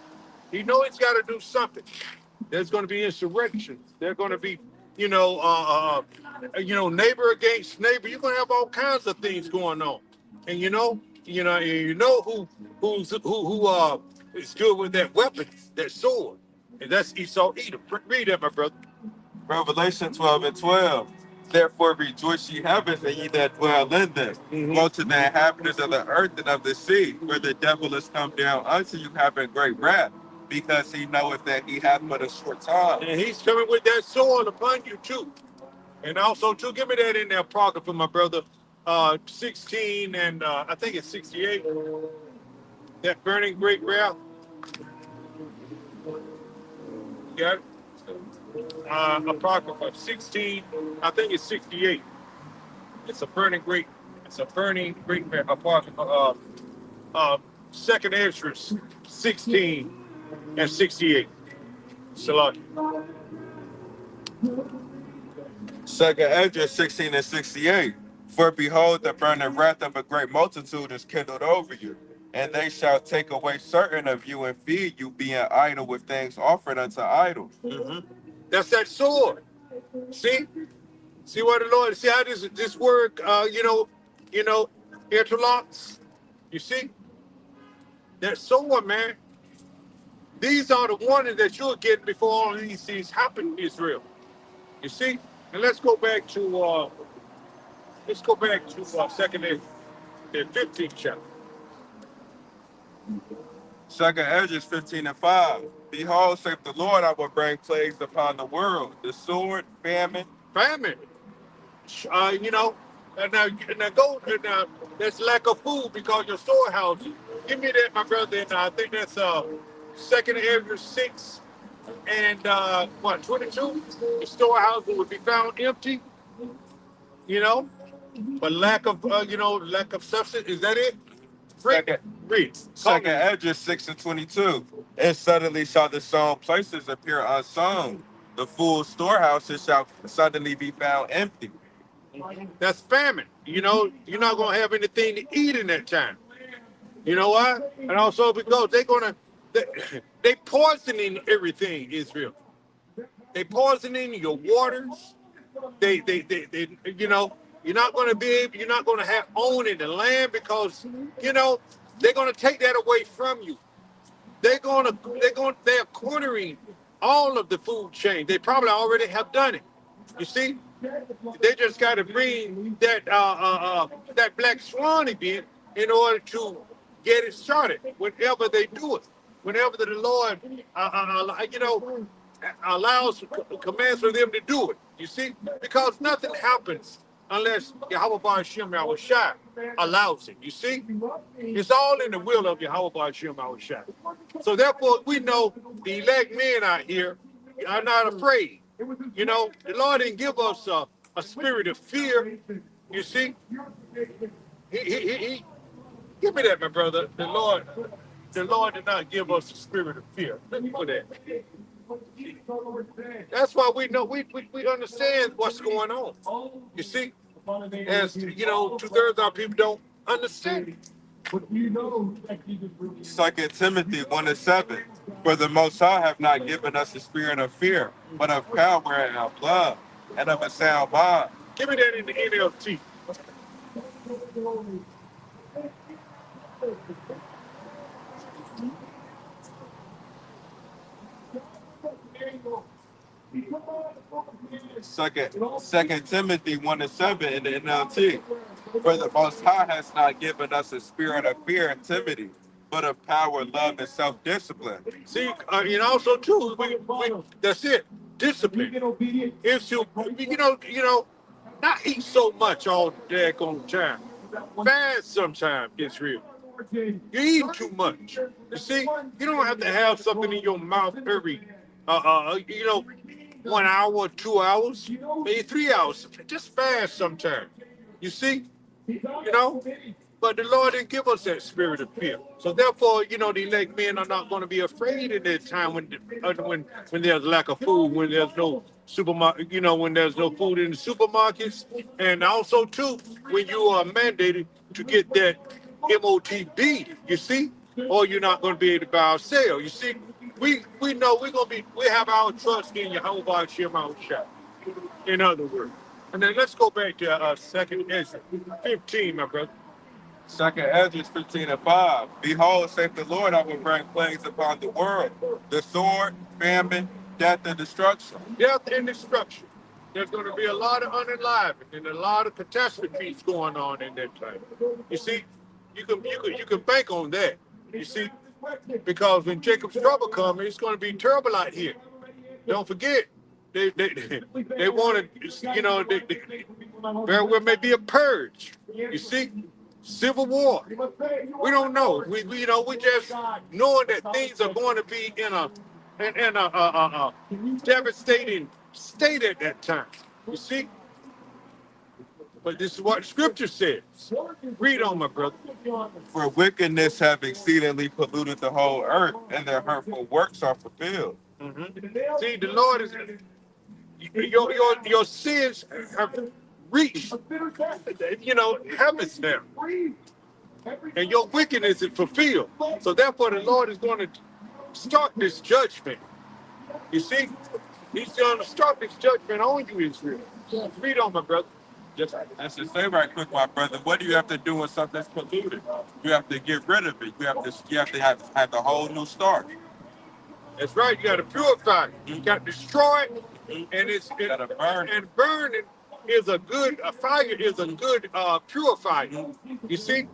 He knows he's got to do something. There's going to be insurrections. There's going to be, neighbor against neighbor. You're going to have all kinds of things going on. And who is good with that weapon, that sword, and that's Esau Edom. Read that, my brother. Revelation 12 and 12. Therefore rejoice ye heavens, and ye that dwell in them. Woe to the inhabitants of the earth and of the sea, where the devil is come down unto you having great wrath, because he knoweth that he hath but a short time. And he's coming with that sword upon you too. And also too, give me that in there, Apocrypha, my brother. 16 and I think it's 68. That burning great wrath. Got it? Apocrypha 16, I think it's 68. It's a burning great Apocrypha. Second Ezra 16 and 68. Salaki. Second Ezra 16 and 68. For behold, the burning wrath of a great multitude is kindled over you, and they shall take away certain of you and feed you, being idle with things offered unto idols. That's that sword. See what the Lord. See how this word, interlocks. You see that sword, man. These are the warnings that you'll get before all of these things happen in Israel. You see, and let's go back to second and 15th chapter. Second Ezra 15 and 5. Behold, saith the Lord, I will bring plagues upon the world, the sword, famine. Famine. And now go, and that's lack of food because your storehouses. Give me that, my brother, and I think that's second Ezra 6 and 22. The storehouses would be found empty, but lack of substance. Is that it? Read. Second Ezra 6 and 22. And suddenly shall the sown places appear unsown. The full storehouses shall suddenly be found empty. That's famine. You're not going to have anything to eat in that time. You know why? And also because they, they poisoning everything, Israel. They poisoning your waters. You know, you're not gonna have owning the land because, you know, they're gonna take that away from you. They're cornering all of the food chain. They probably already have done it. You see, they just got to bring that black swan event in order to get it started. Whenever they do it, whenever the Lord, allows commands for them to do it. You see, because nothing happens unless Yahweh Bar Shem Shai allows it. You see, it's all in the will of Yahweh Bar Shem Shai. So therefore, we know the elect men out here are not afraid. You know, the Lord didn't give us a spirit of fear. You see, he give me that, my brother. The Lord did not give us a spirit of fear. Let me put that. That's why we know we understand what's going on. You see, as you know, 2/3 of our people don't understand. Second Timothy 1:7. For the Most High have not given us the spirit of fear, but of power and of love and of a sound mind. Give me that in the NLT. Second Timothy 1:7 in the NLT. For the Most High has not given us a spirit of fear and timidity, but of power, love, and self-discipline. See, and also too, that's it. Discipline. If not eat so much all the daggone time. Fast sometimes gets real. You're eating too much. You see, you don't have to have something in your mouth every, 1 hour, 2 hours, maybe 3 hours. Just fast sometimes. You see, you know. But the Lord didn't give us that spirit of fear. So therefore, the elect men are not going to be afraid in that time when there's lack of food, when there's no supermarket, when there's no food in the supermarkets, and also too when you are mandated to get that MOTB, you see, or you're not going to be able to buy or sell. You see, we know we have our trust in Yahweh Shem Shai. In other words, and then let's go back to Second Ezra 15, my brother. Second Ezra 15:5. Behold, saith the Lord, I will bring plagues upon the world, the sword, famine, death, and destruction. Death and destruction. There's going to be a lot of unenlivened and a lot of catastrophes going on in that time. You see, you can bank on that. You see, because when Jacob's trouble comes, it's going to be terrible out here. Don't forget, they want to, there may be a purge. You see, civil war. We don't know. We just knowing that things are going to be in a devastating state at that time. You see, but this is what Scripture says. Read on, my brother. For wickedness have exceedingly polluted the whole earth, and their hurtful works are fulfilled. Mm-hmm. See, the Lord is your sins have reached heavens now, and your wickedness is fulfilled. So therefore, the Lord is going to start this judgment. You see, He's going to start this judgment on you, Israel. Read on, my brother. Just to say right quick, my brother, what do you have to do when something's polluted? You have to get rid of it. You have to have a whole new start. That's right. You got to purify it. You got to destroy it, and Gotta burn. And burning is a fire is a good purifier. You see.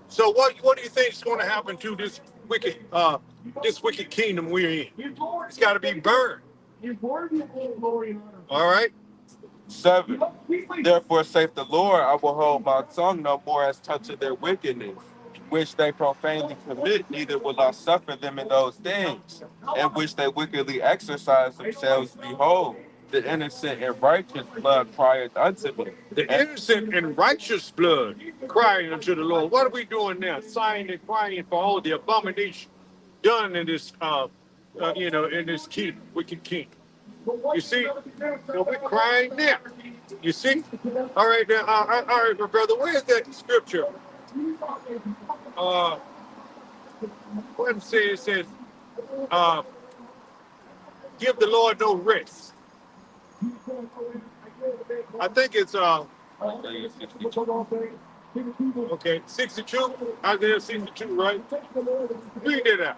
So what do you think is going to happen to this wicked kingdom we're in? It's got to be burned. All right. 7. Therefore saith the Lord, I will hold my tongue no more as touching their wickedness, which they profanely commit, neither will I suffer them in those things, in which they wickedly exercise themselves. Behold, the innocent and righteous blood crieth unto me. The innocent and righteous blood crying unto the Lord. What are we doing now? Sighing and crying for all the abomination done in this, in this wicked king. You see, so we're crying now. You see, all right, now, all right, my brother. Where is that scripture? What I'm saying, it says, uh, give the Lord no rest. I think it's okay, 62. Isaiah 62, right? Read it out.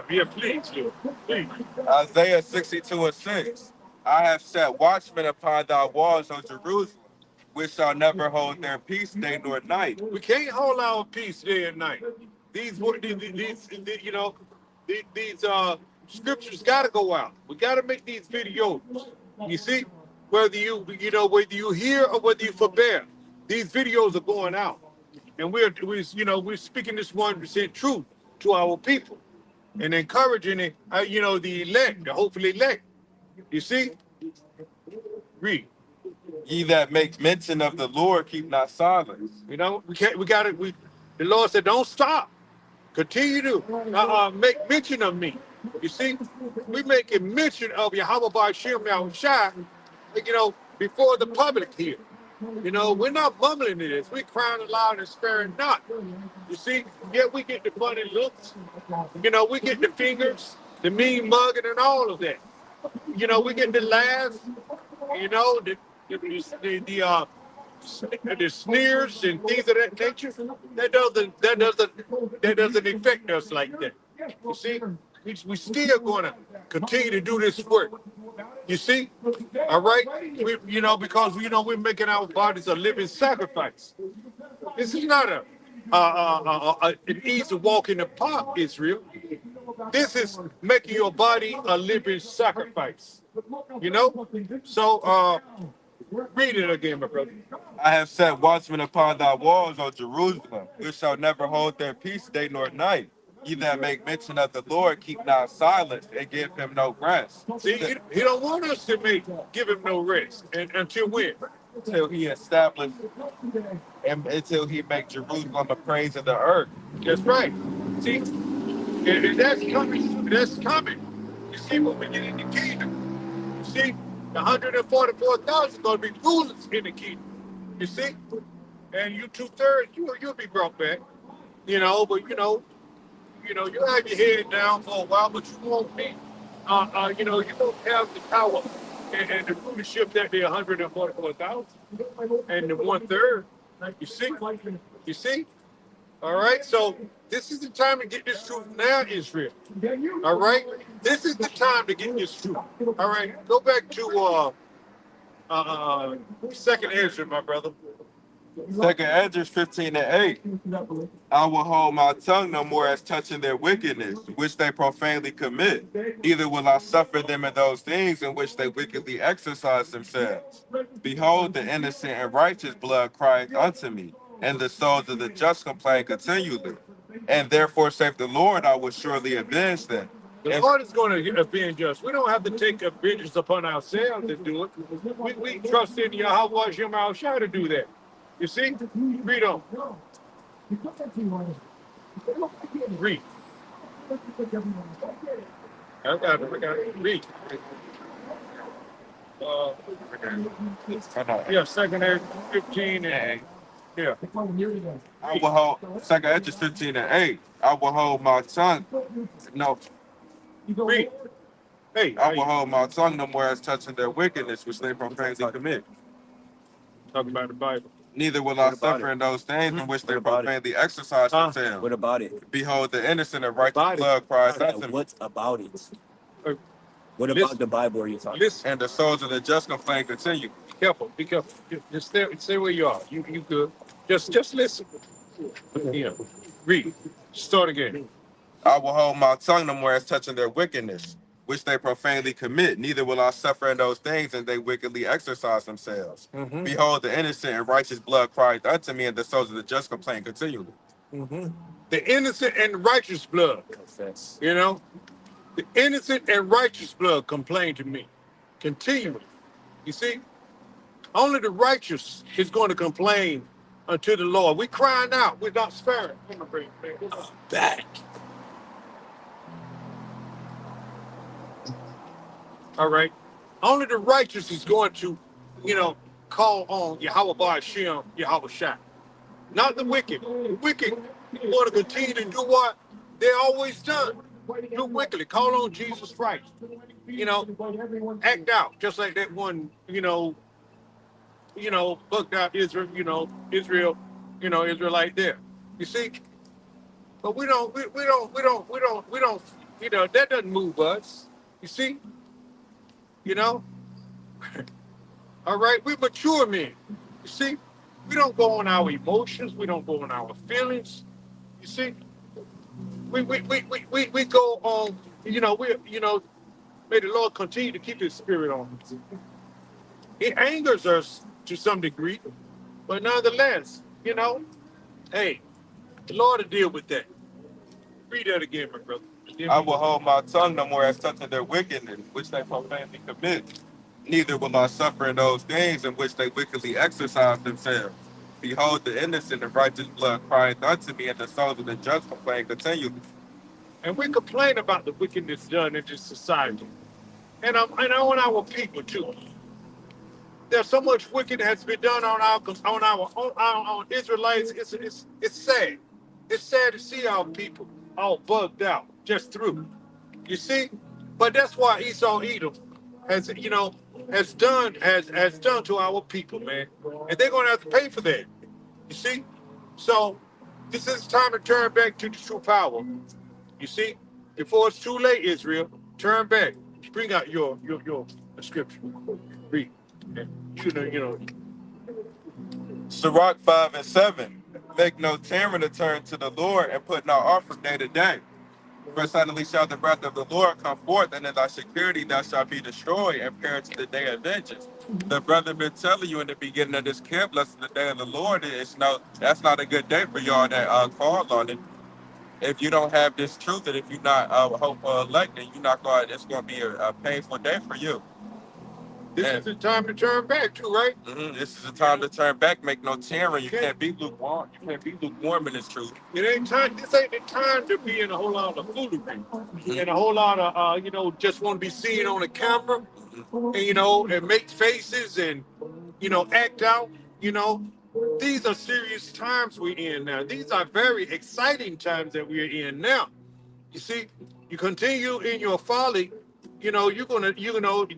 Yeah, please, Lord. Please. Isaiah 62 and 6. I have set watchmen upon thy walls, O Jerusalem, which shall never hold their peace day nor night. We can't hold our peace day and night. These scriptures got to go out. We got to make these videos. You see, whether you hear or whether you forbear, these videos are going out, and we're speaking this 100% truth to our people and encouraging it. The elect, the hopefully elect. You see, read. Ye that make mention of the Lord, keep not silence. We don't. We can't. We got it. The Lord said, "Don't stop. Continue to make mention of me." You see, we making mention of Yahweh Ba'ashem Yahushua, before the public here. We're not mumbling in this. We're crying aloud and sparing not. You see, yeah, we get the funny looks. We get the fingers, the mean mugging, and all of that. We get the laughs. The sneers and things of that nature. That doesn't affect us like that. You see, we still going to continue to do this work. You see, all right. Because we're making our bodies a living sacrifice. This is not an easy walk in the park, Israel. This is making your body a living sacrifice. So read it again, my brother. I have set watchmen upon thy walls, O Jerusalem, which shall never hold their peace day nor night. Ye that make mention of the Lord, keep not silence, and give him no rest. See, he don't want us to give him no rest. And until when? Until he establish and until he make Jerusalem a praise of the earth. That's right. See, and that's coming. That's coming. You see, when we get in the kingdom, you see, the 144,000 going to be rulers in the kingdom. You see, and you 2/3, you'll be brought back. But you have your head down for a while, but you won't be. You don't have the power and the rulership that the 144,000 and the 1/3. You see. All right, so this is the time to get this truth now, Israel. All right, this is the time to get this truth. All right, go back to second Ezra, my brother. Second Ezra 15 and 8. I will hold my tongue no more as touching their wickedness, which they profanely commit. Neither will I suffer them in those things in which they wickedly exercise themselves. Behold, the innocent and righteous blood crieth unto me, and the souls of the just complain continually. And therefore, saith the Lord, I will surely avenge them. The Lord is going to avenge us. We don't have to take vengeance upon ourselves to do it. We trust in Yahweh Hashem Yahushua to do that. You see? Read on. Read. I got it. Read. Yeah, second Ezra 15 and 8. Yeah. I will hold second Ezra 15 and 8. I will hold my tongue. No. Read. Hey, I will hold my tongue no more as touching their wickedness, which they profanely commit. Talking about the Bible. Neither will I suffer in those things in which they profanely exercise themselves. What about it? Behold, the innocent and righteous blood cries unto me. What about it? What about Listen. the Bible are you talking? Listen. And the souls of the just complain continue. Be careful. Just stay where you are. You good. Just listen. Read. Start again. I will hold my tongue no more as touching their wickedness, which they profanely commit. Neither will I suffer in those things, and they wickedly exercise themselves. Mm-hmm. Behold, the innocent and righteous blood crieth unto me, and the souls of the just complain continually. Mm-hmm. The innocent and righteous blood. Confess. The innocent and righteous blood complain to me continually. You see? Only the righteous is going to complain unto the Lord. We're crying out. We're not sparing. Back. All right. Only the righteous is going to, call on Yahweh Hashem, Yahweh Shai. Not the wicked. The wicked want to continue to do what they always done. Do wickedly. Call on Jesus Christ. Act out. Just like that one, bugged out Israelite there. You see? But that doesn't move us. You see? You know? All right, we mature men. You see? We don't go on our emotions, we don't go on our feelings. You see? We go on, may the Lord continue to keep his spirit on us. It angers us to some degree, but nonetheless, hey, the Lord will deal with that. Read that again, my brother. I will hold my tongue no more as touching their wickedness, which they profanely commit. Neither will I suffer in those things in which they wickedly exercise themselves. Behold, the innocent and righteous blood crying unto me, and the souls of the just complain continually. And we complain about the wickedness done in this society, and on our people too. There's so much wicked has been done on Israelites. It's sad. It's sad to see our people all bugged out just through. You see, but that's why Esau Edom has done to our people, man, and they're gonna have to pay for that. You see, so this is time to turn back to the true power. You see, before it's too late, Israel, turn back. Bring out your scripture. Read. Sirach 5 and 7. Make no terror to turn to the Lord, and put no off from day to day. For suddenly shall the breath of the Lord come forth, and in thy security thou shalt be destroyed, and perish to the day of vengeance. The brother been telling you in the beginning of this camp lesson, the day of the Lord is that's not a good day for y'all that call on it. If you don't have this truth, and if you're not hopeful elect, then you're not going. It's going to be a painful day for you. This is the time to turn back too, right? This is the time to turn back. Make no terror. You can't be lukewarm. You can't be lukewarm in this truth. It ain't time. This ain't the time to be in a whole lot of foolery and a whole lot of just want to be seen on the camera and make faces and act out. These are serious times we're in now. These are very exciting times that we're in now. You see, you continue in your folly,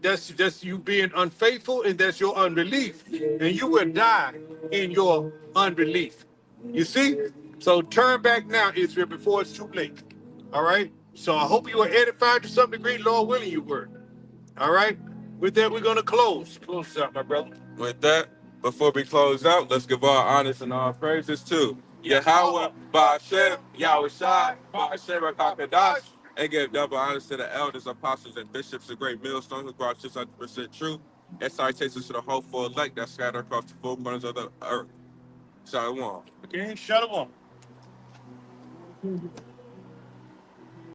that's you being unfaithful, and that's your unbelief, and you will die in your unbelief. You see, so turn back now, Israel, before it's too late. All right. So I hope you are edified to some degree, Lord willing, you were. All right. With that, we're gonna close. Close out, my brother. With that, before we close out, let's give all honors and all praises to Yahweh, Ba'ashem, Yahweh Shai, Ba'ashem, Rakakadash, and give double honors to the elders, apostles, and bishops, the great millstone who brought 600% truth, and salutations to the hopeful elect that scattered across the four corners of the earth. Shalom. Okay, shalom.